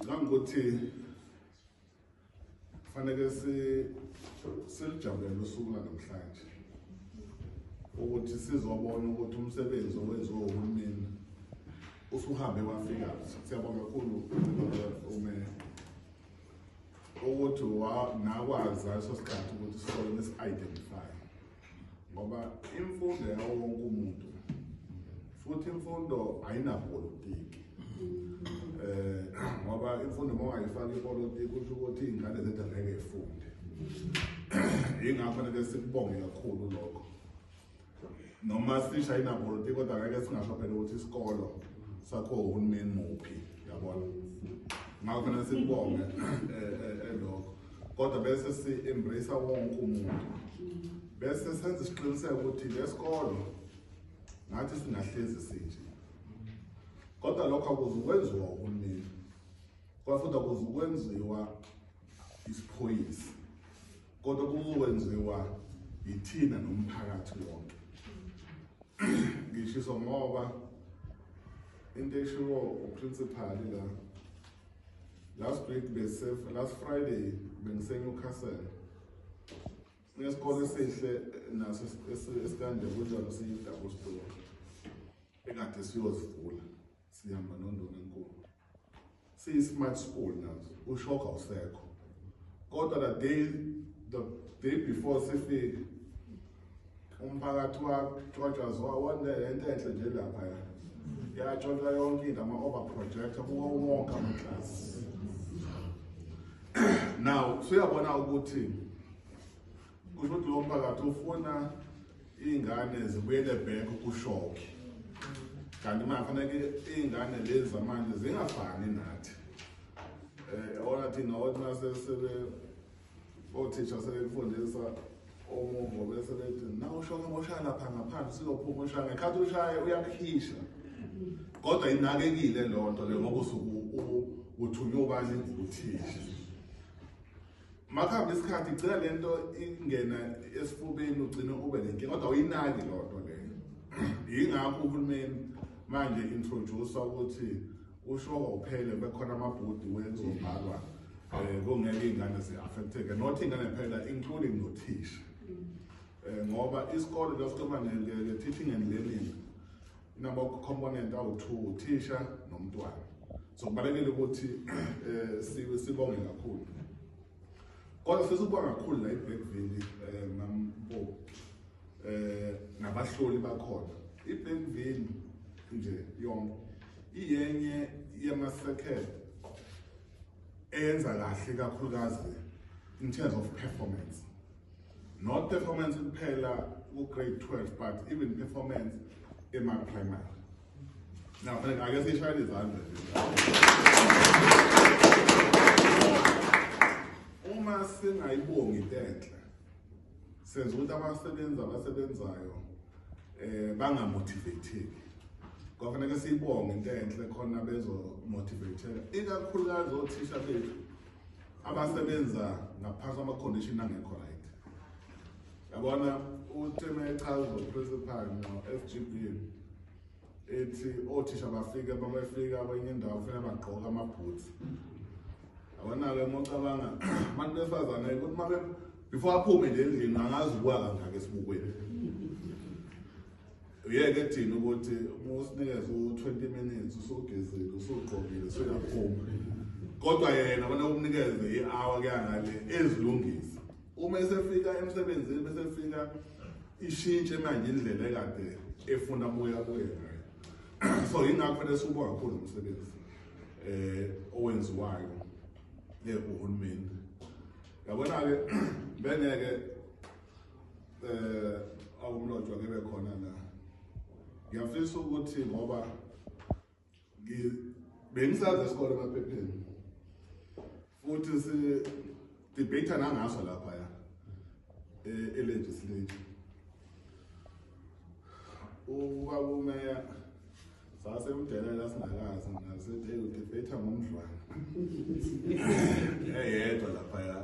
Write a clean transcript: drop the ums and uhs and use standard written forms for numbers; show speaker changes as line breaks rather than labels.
Ukuthi fanele silijabulele usuku namhlanje ukuthi sizobona ukuthi umsebenzi owenziwe uhulumeni usuhambe wafika. Siyabonga kakhulu umeya ukuthi nakwazi ngaso sikhathi ukuthi sikole si-identify ngoba imfundo yawo wonke umuntu futhi imfundo ayinapolitiki. Ngoba imfundo uma ungayifaki ipolitiki kusho ukuthi iy'ngane zethu angeke zifunde. Yingakho fanele sikubonge kakhulu lokho. Noma sisho ayinapolitiki kodwa angeke singasho phela ukuthi isikolo sakho uhulumeni muphi, yabona. Ngakho fanele sikubonge lokho. Kodwa bese si-embrace wonke umuntu. Bese senze isiqiniseko ukuthi lesikolo ngathi singahlezi sinje. Kodwa lokho akuzukwenziwa uhulumeni. Futhi akuzukwenziwa isiphoyisa. Kodwa kuzokwenziwa yithina nomphakathi wonke. Ngisho ngoba into eshiwo uprincipal la last Friday bengiseNewcastle. Ngesikole esihle naso esikande kunjalo siyi-double story. Ekade siyozivula sihamba noNdona enkulu. Siyi-smart school nazo, ushoka awusekho. Kodwa the day before sifike umphakathi watshazwa wonke lento enhle nje lapha yatshontsha yonke into ama-over projector kuwo wonke amaklasi. Now siyabona ukuthi kusho ukuthi lo mphakathi ufuna iy'ngane zibuyele back kushoke. Kanti manje fanele iy'ngane lezi zamanje zingafani nathi. Yabona thina othisha sebefundisa omuvo bese bethi na ushoka ngoshaya lapha ngaphandle sizophuma ushaya ngekhathi ushaye uyakhisha. Kodwa inakekile lo nto le ngoba usuke uthunywa ubani uthisha. Makuhamba isikhathi igcina lento ingena esifubeni ugcine ube nenkinga kodwa uyinaki lo nto leyo. Yingakho uhulumeni manje introduce ukuthi ushoka uphele bekhona amabhodi wezobhalwa kungeke iy'ngane zi-affecteke, not iy'ngane phela including nothisha. Ngoba isikole lesikhuluma nge-teaching and learning inama-component awu-2, uthisha nomntwana. So kubalulekile ukuthi sibonge kakhulu. Kodwa sesibonga kakhulu la eBlackville nampo nabahloli bakhona. iBlackville nje yonke iyenye yama-circuit eyenza kahle kakhulukazi in terms of performance. Not performance kuphela ku-grade 12 but even performance ema-primary. Now I guess ishayela izandla nje. Uma singayibongi into enhle senza ukuthi abasebenzayo bangamotivateki. Kufanele siyibonge into enhle khona bezomotivateka. Ikakhulukazi othisha bethu abasebenza ngaphansi kwama-condition angekho right. Yabona utheme echaza uprincipal no-FGB ethi othisha bafika bafika kwenye indawo kufanele bagqoke amabhutsi. Yabona-ke mocabanga abantu besifazane ukuthi before aphume nje endlini angazi ukuwa kangaka esibukweni. Uyeke thina ukuthi usinikeze u-20 minutes usugezile usugqokile usuyaphuma. Kodwa yena bona umnikeze i-hour kuyangale ezilungisa. Uma esefika emsebenzini bese efika ishintshe manje indlela ekade efuna buya ngayo. So yingakho fanele sibonga kakhulu umsebenzi owenziwayo uhulumeni. Yabona-ke bengeke awumlotshwa kebe khona la. Ngiyafisa ukuthi ngoba bengisazi esikole emaphepheni futhi si-debate nangaso laphaya e-legislature. Ubaba umeya sasemdelela singakazi ngasithi udebate ngomdlwana eyedwa laphaya